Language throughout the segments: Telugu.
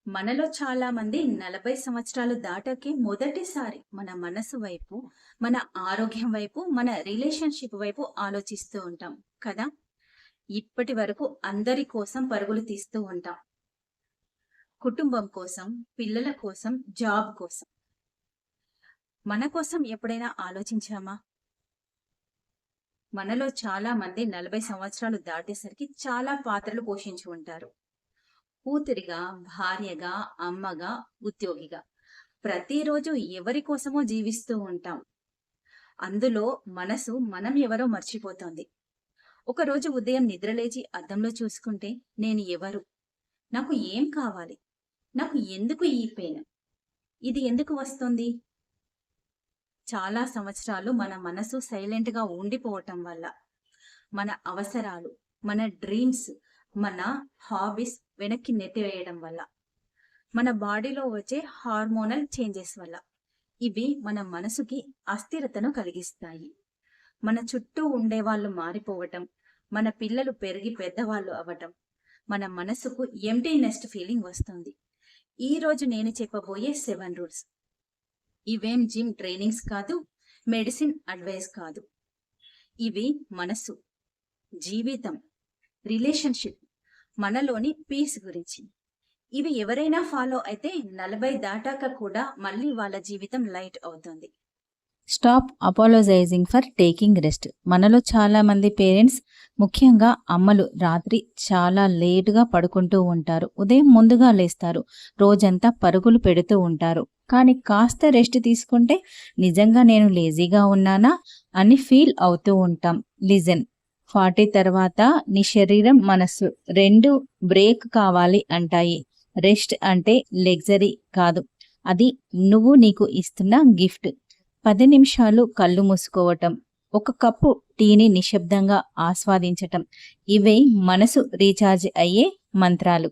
మనలో చాలా మంది 40 సంవత్సరాలు దాటాకే మొదటిసారి మన మనసు వైపు, మన ఆరోగ్యం వైపు, మన రిలేషన్‌షిప్ వైపు ఆలోచిస్తూ ఉంటాం కదా! ఇప్పటి వరకు అందరి కోసం పరుగులు తీస్తూ ఉంటాం. కుటుంబం కోసం, పిల్లల కోసం, జాబ్ కోసం. మన కోసం ఎప్పుడైనా ఆలోచించామా? మనలో చాలా మంది 40 సంవత్సరాలు దాటేసరికి చాలా పాత్రలు పోషించి ఉంటారు. కూతురిగా, భార్యగా, అమ్మగా, ఉద్యోగిగా. ప్రతిరోజు ఎవరి కోసమో జీవిస్తూ ఉంటాం. అందులో మనసు మనం ఎవరో మర్చిపోతోంది. ఒకరోజు ఉదయం నిద్రలేచి అద్దంలో చూసుకుంటే నేను ఎవరు? నాకు ఏం కావాలి? నాకు ఎందుకు ఈ పెయిన్? ఇది ఎందుకు వస్తుంది? చాలా సంవత్సరాలు మన మనసు సైలెంట్‌గా ఉండిపోవటం వల్ల, మన అవసరాలు, మన డ్రీమ్స్, మన హాబీస్ వెనక్కి నెట్టివేయడం వల్ల, మన బాడీలో వచ్చే హార్మోనల్ చేంజెస్ వల్ల. ఇవి మన మనసుకి అస్థిరతను కలిగిస్తాయి. మన చుట్టూ ఉండేవాళ్ళు మారిపోవటం, మన పిల్లలు పెరిగి పెద్దవాళ్ళు అవ్వటం, మన మనసుకు ఎంప్టీ నెస్ట్ ఫీలింగ్ వస్తుంది. ఈరోజు నేను చెప్పబోయే 7 రూల్స్. ఇవేం జిమ్ ట్రైనింగ్స్ కాదు, మెడిసిన్ అడ్వైస్ కాదు. ఇవి మనసు, జీవితం, రిలేషన్షిప్, మనలోని పీస్ గురించి. ఇవి ఎవరైనా ఫాలో అయితే 40 దాటాక కూడా మళ్ళీ వాళ్ళ జీవితం లైట్ అవుతుంది. Stop apologising for taking rest. మనలో చాలా మంది పేరెంట్స్, ముఖ్యంగా అమ్మలు, రాత్రి చాలా లేటుగా పడుకుంటూ ఉంటారు. ఉదయం ముందుగా లేస్తారు. రోజంతా పరుగులు పెడుతూ ఉంటారు. కానీ కాస్త రెస్ట్ తీసుకుంటే నిజంగా నేను లేజీగా ఉన్నానా అని ఫీల్ అవుతూ ఉంటాం. లిజన్, 40 తర్వాత నీ శరీరం, మనస్సు రెండు బ్రేక్ కావాలి అంటాయి. రెస్ట్ అంటే లగ్జరీ కాదు, అది నువ్వు నీకు ఇస్తున్న గిఫ్ట్. 10 నిమిషాలు కళ్ళు మూసుకోవటం, ఒక కప్పు టీని నిశ్శబ్దంగా ఆస్వాదించటం, ఇవే మనసు రీఛార్జ్ అయ్యే మంత్రాలు.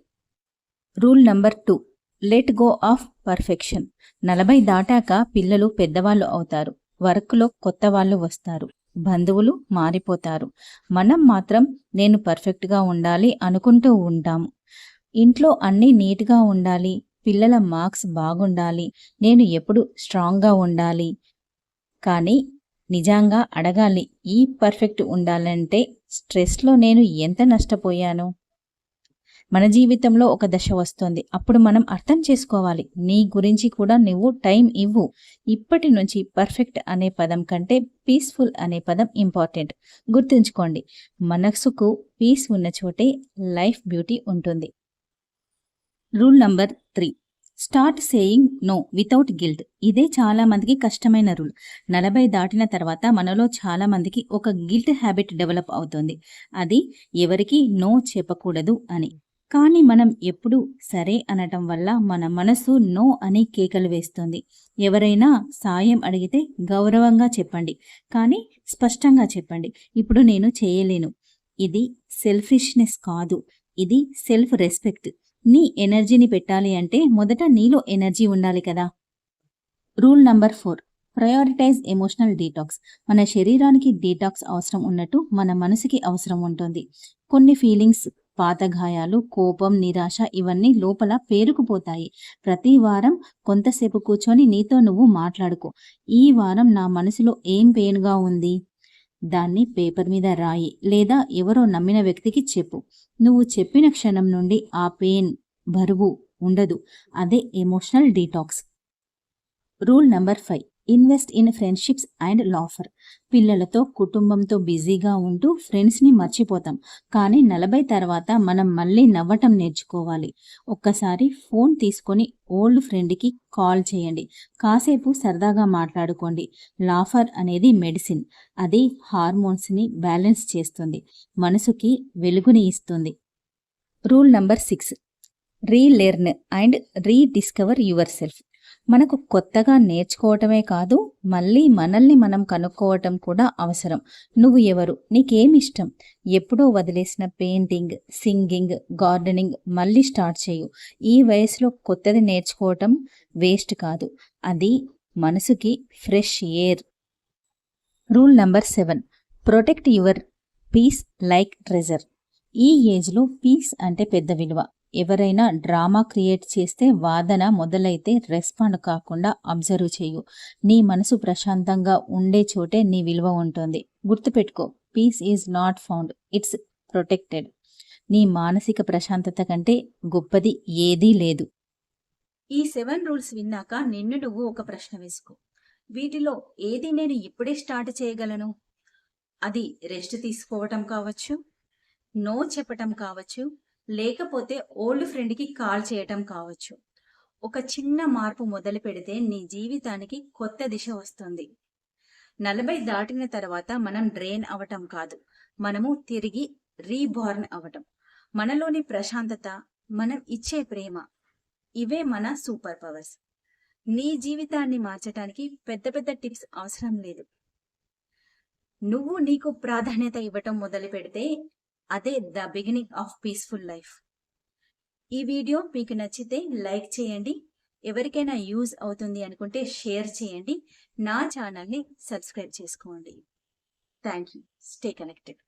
Rule number 2, let go of perfection. 40 దాటాక పిల్లలు పెద్దవాళ్ళు అవుతారు. వర్క్లో కొత్త వాళ్ళు వస్తారు. బంధువులు మారిపోతారు. మనం మాత్రం నేను పర్ఫెక్ట్గా ఉండాలి అనుకుంటూ ఉంటాము. ఇంట్లో అన్నీ నీట్గా ఉండాలి, పిల్లల మార్క్స్ బాగుండాలి, నేను ఎప్పుడు స్ట్రాంగ్గా ఉండాలి. కానీ నిజంగా అడగాలి, ఈ పర్ఫెక్ట్ ఉండాలంటే స్ట్రెస్లో నేను ఎంత నష్టపోయాను? మన జీవితంలో ఒక దశ వస్తుంది, అప్పుడు మనం అర్థం చేసుకోవాలి, నీ గురించి కూడా నువ్వు టైం ఇవ్వు. ఇప్పటి నుంచి పర్ఫెక్ట్ అనే పదం కంటే పీస్ఫుల్ అనే పదం ఇంపార్టెంట్. గుర్తుంచుకోండి, మనసుకు పీస్ ఉన్న చోటే లైఫ్ బ్యూటీ ఉంటుంది. Rule number 3, start saying no without guilt. ఇదే చాలా మందికి కష్టమైన రూల్. 40 దాటిన తర్వాత మనలో చాలా మందికి ఒక గిల్ట్ హ్యాబిట్ డెవలప్ అవుతుంది. అది ఎవరికి నో చెప్పకూడదు అని. కానీ మనం ఎప్పుడు సరే అనటం వల్ల మన మనసు నో అని కేకలు వేస్తుంది. ఎవరైనా సాయం అడిగితే గౌరవంగా చెప్పండి, కానీ స్పష్టంగా చెప్పండి, ఇప్పుడు నేను చేయలేను. ఇది సెల్ఫిష్నెస్ కాదు, ఇది సెల్ఫ్ రెస్పెక్ట్. నీ ఎనర్జీని పెట్టాలి అంటే మొదట నీలో ఎనర్జీ ఉండాలి కదా. Rule number 4, prioritize emotional detox. మన శరీరానికి డీటాక్స్ అవసరం ఉన్నట్టు మన మనసుకి అవసరం ఉంటుంది. కొన్ని ఫీలింగ్స్, పాత గాయాలు, కోపం, నిరాశ, ఇవన్నీ లోపల పేరుకుపోతాయి. ప్రతి వారం కొంతసేపు కూర్చొని నీతో నువ్వు మాట్లాడుకో. ఈ వారం నా మనసులో ఏం పెయిన్గా ఉంది, దాన్ని పేపర్ మీద రాయి, లేదా ఎవరో నమ్మిన వ్యక్తికి చెప్పు. నువ్వు చెప్పిన క్షణం నుండి ఆ పెయిన్, బరువు ఉండదు. అదే emotional detox. Rule number 5, invest in friendships and laughter. పిల్లలతో, కుటుంబంతో బిజీగా ఉంటూ ఫ్రెండ్స్ని మర్చిపోతాం. కానీ 40 తర్వాత మనం మళ్ళీ నవ్వటం నేర్చుకోవాలి. ఒక్కసారి ఫోన్ తీసుకొని ఓల్డ్ ఫ్రెండ్కి కాల్ చేయండి, కాసేపు సరదాగా మాట్లాడుకోండి. లాఫర్ అనేది మెడిసిన్. అది హార్మోన్స్ని బ్యాలెన్స్ చేస్తుంది, మనసుకి వెలుగుని ఇస్తుంది. Rule number 6, relearn and rediscover yourself. మనకు కొత్తగా నేర్చుకోవటమే కాదు, మళ్ళీ మనల్ని మనం కనుక్కోవటం కూడా అవసరం. నువ్వు ఎవరు, నీకేమిష్టం? ఎప్పుడో వదిలేసిన పెయింటింగ్, సింగింగ్, గార్డెనింగ్ మళ్ళీ స్టార్ట్ చేయు. ఈ వయసులో కొత్తది నేర్చుకోవటం వేస్ట్ కాదు, అది మనసుకి fresh air. Rule number 7, protect your peace like treasure. ఈ ఏజ్లో పీస్ అంటే పెద్ద విలువ. ఎవరైనా డ్రామా క్రియేట్ చేస్తే వాదన మొదలైతే రెస్పాండ్ కాకుండా అబ్జర్వ్ చేయు. నీ మనసు ప్రశాంతంగా ఉండే చోటే నీ విలువ ఉంటుంది. గుర్తుపెట్టుకో, peace is not found, it's protected. నీ మానసిక ప్రశాంతత కంటే గొప్పది ఏదీ లేదు. ఈ 7 రూల్స్ విన్నాక నిన్ను నువ్వు ఒక ప్రశ్న వేసుకో. వీటిలో ఏది నేను ఇప్పుడే స్టార్ట్ చేయగలను? అది రెస్ట్ తీసుకోవటం కావచ్చు, నో చెప్పటం కావచ్చు, లేకపోతే ఓల్డ్ ఫ్రెండ్కి కాల్ చేయటం కావచ్చు. ఒక చిన్న మార్పు మొదలు పెడితే నీ జీవితానికి కొత్త దిశ వస్తుంది. 40 దాటిన తర్వాత మనం డ్రైన్ అవటం కాదు, మనము తిరిగి రీబార్న్ అవటం. మనలోని ప్రశాంతత, మనం ఇచ్చే ప్రేమ, ఇవే మన సూపర్ పవర్స్. నీ జీవితాన్ని మార్చడానికి పెద్ద పెద్ద టిప్స్ అవసరం లేదు. నువ్వు నీకు ప్రాధాన్యత ఇవ్వటం మొదలు పెడితే అదే the beginning of peaceful life. ఈ వీడియో మీకు నచ్చితే లైక్ చేయండి. ఎవరికైనా యూజ్ అవుతుంది అనుకుంటే షేర్ చేయండి. నా ఛానల్ని సబ్స్క్రైబ్ చేసుకోండి. Thank you. Stay connected.